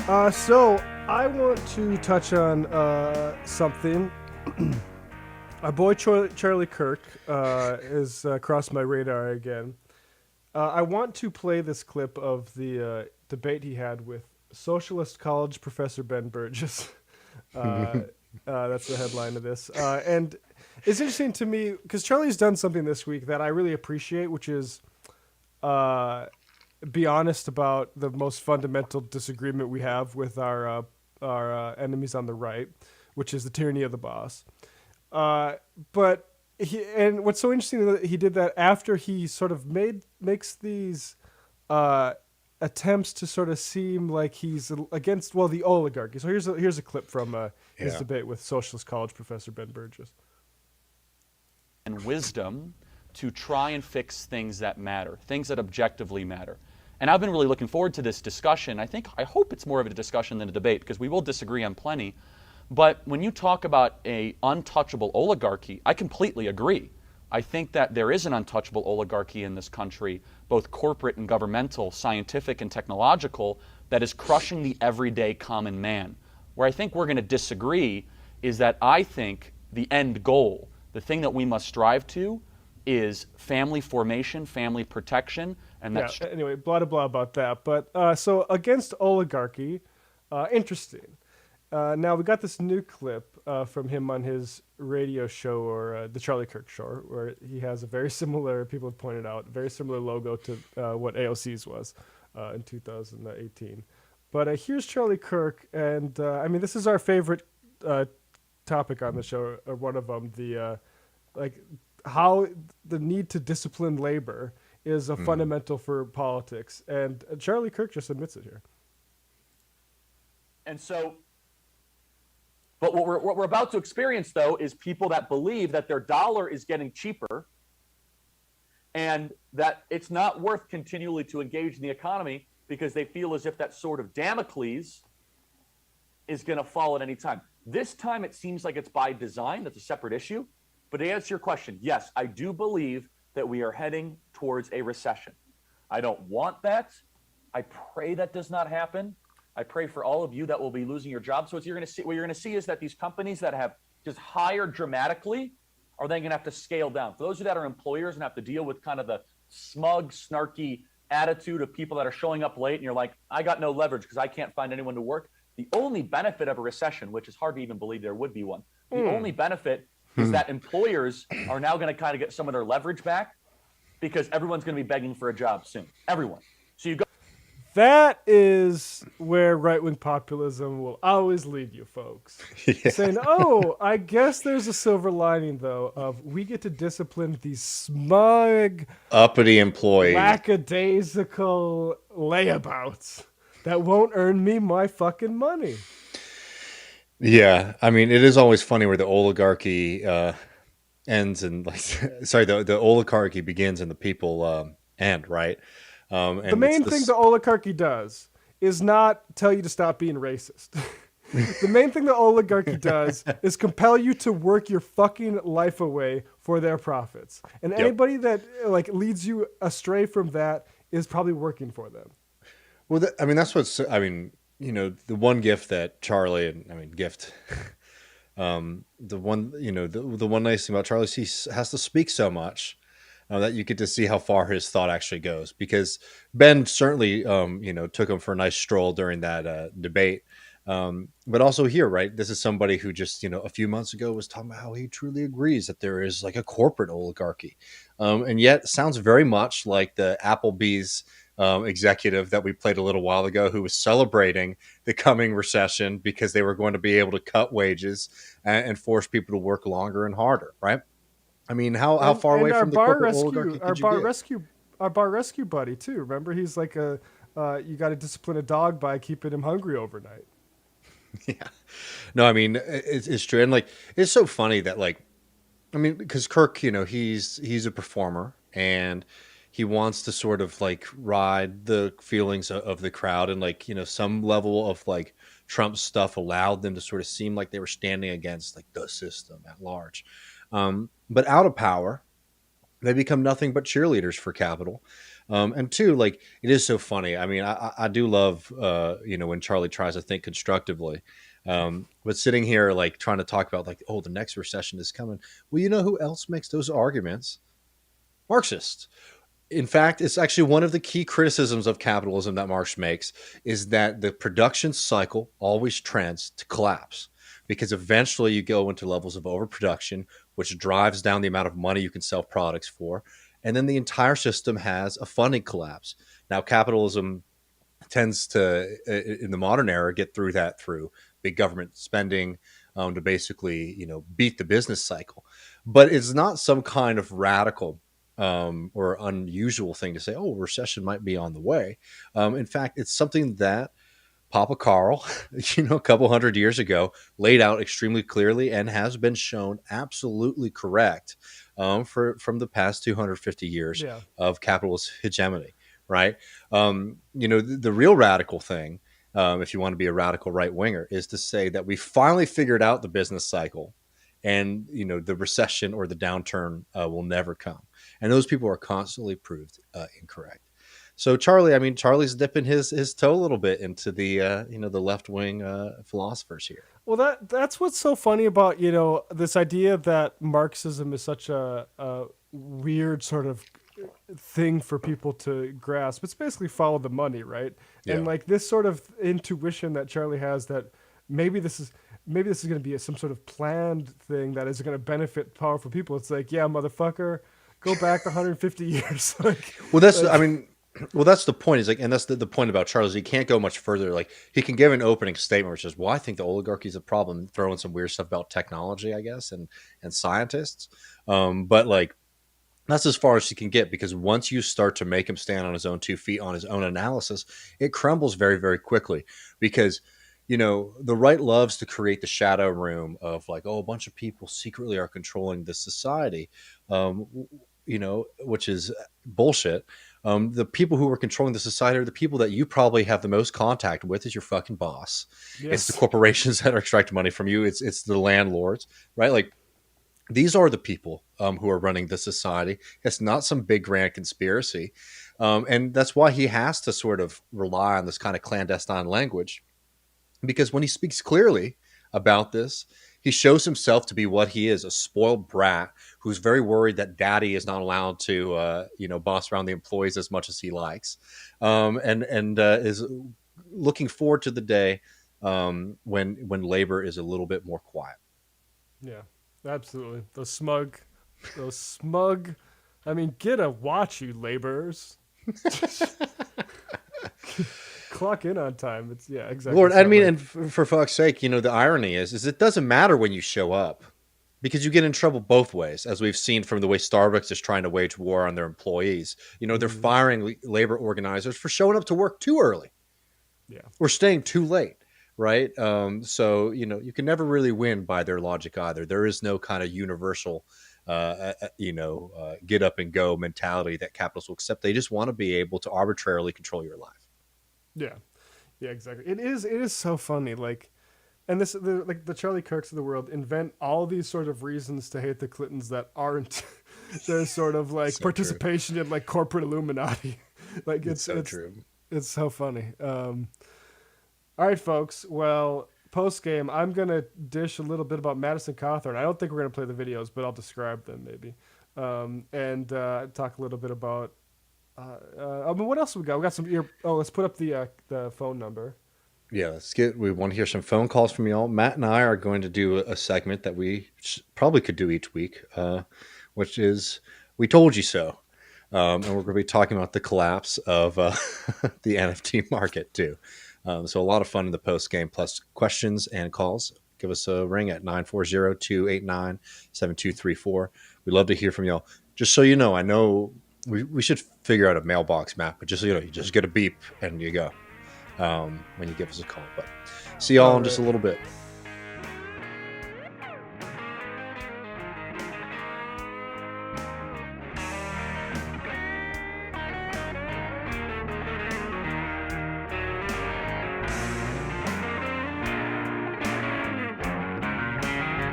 So I want to touch on something. Our boy Charlie Kirk has crossed my radar again. I want to play this clip of the debate he had with socialist college professor Ben Burgess. Uh, that's the headline of this. And it's interesting to me because Charlie's done something this week that I really appreciate, which is uh, be honest about the most fundamental disagreement we have with our enemies on the right, which is the tyranny of the boss. Uh, but and what's so interesting is that he did that after he sort of makes these uh, attempts to sort of seem like he's against the oligarchy. So here's a clip from his Yeah. debate with socialist college professor Ben Burgess. And wisdom to try and fix things that matter, things that objectively matter. And I've been really looking forward to this discussion. I hope it's more of a discussion than a debate because we will disagree on plenty. But when you talk about a untouchable oligarchy, I completely agree. I think that there is an untouchable oligarchy in this country, both corporate and governmental, scientific and technological, that is crushing the everyday common man. Where I think we're going to disagree is that I think the end goal, the thing that we must strive to, is family formation, family protection, and Yeah. that's Anyway, blah blah blah about that. But so against oligarchy, interesting. Now we got this new clip from him on his radio show or the Charlie Kirk show, where he has a very similar. People have pointed out very similar logo to what AOC's was in 2018. But here's Charlie Kirk, and I mean this is our favorite topic on the show, or one of them. The like how the need to discipline labor is a fundamental for politics, and Charlie Kirk just admits it here. and so. But what we're about to experience, though, is people that believe that their dollar is getting cheaper and that it's not worth continually to engage in the economy because they feel as if that sword of Damocles is going to fall at any time. This time, it seems like it's by design. That's a separate issue. But to answer your question, yes, I do believe that we are heading towards a recession. I don't want that. I pray that does not happen. I pray for all of you that will be losing your jobs. So what you're going to see is that these companies that have just hired dramatically are then going to have to scale down. For those of you that are employers and have to deal with kind of the smug, snarky attitude of people that are showing up late and you're like, I got no leverage because I can't find anyone to work. The only benefit of a recession, which is hard to even believe there would be one, the only benefit is that employers are now going to kind of get some of their leverage back because everyone's going to be begging for a job soon. Everyone. So you go. That is where right wing populism will always lead you, folks. Yeah. Saying, oh, I guess there's a silver lining, though, of we get to discipline these smug, Uppity employees. lackadaisical layabouts that won't earn me my fucking money. Yeah. I mean, it is always funny where the oligarchy ends and like, sorry, the oligarchy begins and the people end, right? The And it's main thing this, the oligarchy does is not tell you to stop being racist. The main thing the oligarchy does is compel you to work your fucking life away for their profits. And Yep. anybody that like leads you astray from that is probably working for them. well, I mean, that's what's, I mean, the one gift that Charlie, and I mean, gift, the one, the one nice thing about Charlie is he has to speak so much that you get to see how far his thought actually goes. Because Ben certainly, took him for a nice stroll during that debate. But also here, right? This is somebody who just, a few months ago was talking about how he truly agrees that there is like a corporate oligarchy. And yet sounds very much like the Applebee's executive that we played a little while ago who was celebrating the coming recession because they were going to be able to cut wages and force people to work longer and harder, right? I mean, how far And away our from the bar corporate rescue, oligarchy could you get? our bar rescue buddy too. Remember, he's like a you got to discipline a dog by keeping him hungry overnight. Yeah. No, I mean, it's true. And like, it's so funny that like, I mean, because Kirk, he's a performer and he wants to sort of like ride the feelings of the crowd. And like, some level of like Trump stuff allowed them to sort of seem like they were standing against like the system at large. But out of power, they become nothing but cheerleaders for capital. And two, like, it is so funny. I mean, I do love, when Charlie tries to think constructively. But sitting here, like, trying to talk about, like, oh, the next recession is coming. Well, you know who else makes those arguments? Marxists. In fact, it's actually one of the key criticisms of capitalism that Marx makes is that the production cycle always trends to collapse because eventually you go into levels of overproduction, which drives down the amount of money you can sell products for. And then the entire system has a funding collapse. Now, capitalism tends to, in the modern era, get through that through big government spending to basically, beat the business cycle. But it's not some kind of radical or unusual thing to say, oh, recession might be on the way. In fact, it's something that Papa Carl, a couple hundred years ago, laid out extremely clearly and has been shown absolutely correct from the past 250 years Yeah. of capitalist hegemony, right? The real radical thing, if you want to be a radical right winger, is to say that we finally figured out the business cycle and, the recession or the downturn will never come. And those people are constantly proved incorrect. So Charlie's dipping his toe a little bit into the the left wing philosophers here. Well, that's what's so funny about this idea that Marxism is such a weird sort of thing for people to grasp. It's basically follow the money, right? Yeah. And like this sort of intuition that Charlie has that maybe this is going to be some sort of planned thing that is going to benefit powerful people. It's like, yeah, motherfucker, go back 150 years. Well, that's the point. Is like, and that's the point about Charles. He can't go much further. Like, he can give an opening statement, which is, "Well, I think the oligarchy is a problem." Throw in some weird stuff about technology, I guess, and scientists. But like, that's as far as he can get, because once you start to make him stand on his own 2 feet on his own analysis, it crumbles very, very quickly. Because the right loves to create the shadow room of like, oh, a bunch of people secretly are controlling this society, which is bullshit. The people who are controlling the society are the people that you probably have the most contact with. Is your fucking boss. Yes. It's the corporations that are extracting money from you. It's the landlords, right? Like, these are the people who are running the society. It's not some big grand conspiracy. And that's why he has to sort of rely on this kind of clandestine language, because when he speaks clearly about this, he shows himself to be what he is, a spoiled brat who's very worried that daddy is not allowed to, boss around the employees as much as he likes, and is looking forward to the day when labor is a little bit more quiet. Yeah, absolutely. Those smug. I mean, get a watch, you laborers. Clock in on time. It's exactly. Lord, I mean, and for fuck's sake, the irony is it doesn't matter when you show up, because you get in trouble both ways, as we've seen from the way Starbucks is trying to wage war on their employees. They're firing labor organizers for showing up to work too early, or staying too late, right? So you can never really win by their logic either. There is no kind of universal, get up and go mentality that capitalists will accept. They just want to be able to arbitrarily control your life. Yeah, exactly. It is so funny. Like, and the Charlie Kirks of the world invent all these sort of reasons to hate the Clintons that aren't their sort of like So participation in like corporate Illuminati. Like it's true. It's so funny. All right, folks. Well, post game, I'm gonna dish a little bit about Madison Cawthorn. I don't think we're gonna play the videos, but I'll describe them maybe, and talk a little bit about. What else we got? We got some. Let's put up the phone number. Yeah, we want to hear some phone calls from y'all. Matt and I are going to do a segment that we probably could do each week, which is "We Told You So," and we're going to be talking about the collapse of the NFT market too. So a lot of fun in the post game, plus questions and calls. Give us a ring at 940-289-7234. We'd love to hear from y'all. Just so you know, I know. We should figure out a mailbox map, but just so you know, you just get a beep and you go when you give us a call. But see y'all in just a little bit.